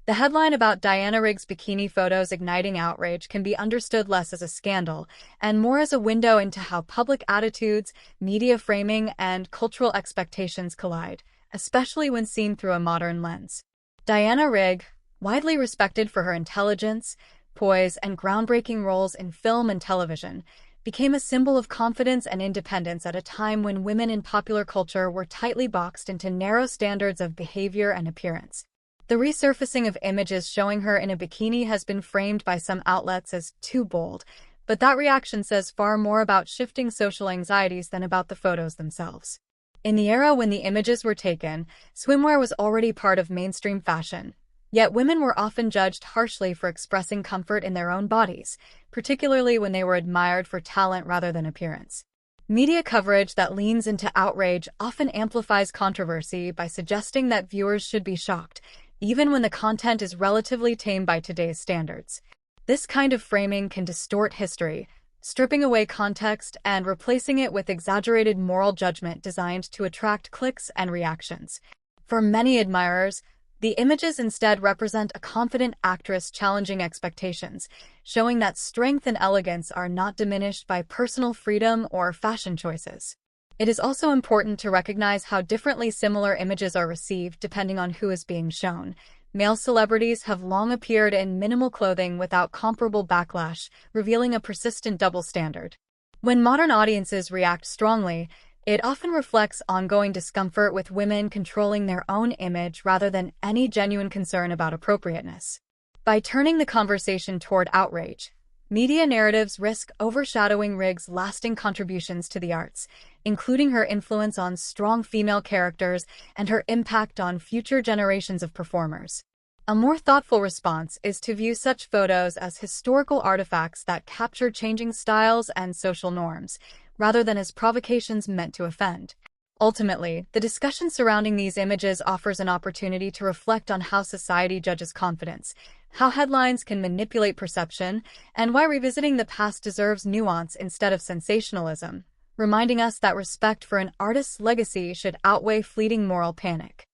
The headline about Diana Rigg's bikini photos igniting outrage can be understood less as a scandal and more as a window into how public attitudes, media framing, and cultural expectations collide, especially when seen through a modern lens. Diana Rigg, widely respected for her intelligence, poise, and groundbreaking roles in film and television, became a symbol of confidence and independence at a time when women in popular culture were tightly boxed into narrow standards of behavior and appearance. The resurfacing of images showing her in a bikini has been framed by some outlets as too bold, but that reaction says far more about shifting social anxieties than about the photos themselves. In the era when the images were taken, swimwear was already part of mainstream fashion, yet women were often judged harshly for expressing comfort in their own bodies, particularly when they were admired for talent rather than appearance. Media coverage that leans into outrage often amplifies controversy by suggesting that viewers should be shocked, even when the content is relatively tame by today's standards. This kind of framing can distort history, stripping away context and replacing it with exaggerated moral judgment designed to attract clicks and reactions. For many admirers, the images instead represent a confident actress challenging expectations, showing that strength and elegance are not diminished by personal freedom or fashion choices. It is also important to recognize how differently similar images are received depending on who is being shown. Male celebrities have long appeared in minimal clothing without comparable backlash, revealing a persistent double standard. When modern audiences react strongly, it often reflects ongoing discomfort with women controlling their own image rather than any genuine concern about appropriateness. By turning the conversation toward outrage, media narratives risk overshadowing Rigg's lasting contributions to the arts, including her influence on strong female characters and her impact on future generations of performers. A more thoughtful response is to view such photos as historical artifacts that capture changing styles and social norms, rather than as provocations meant to offend. Ultimately, the discussion surrounding these images offers an opportunity to reflect on how society judges confidence, how headlines can manipulate perception, and why revisiting the past deserves nuance instead of sensationalism, reminding us that respect for an artist's legacy should outweigh fleeting moral panic.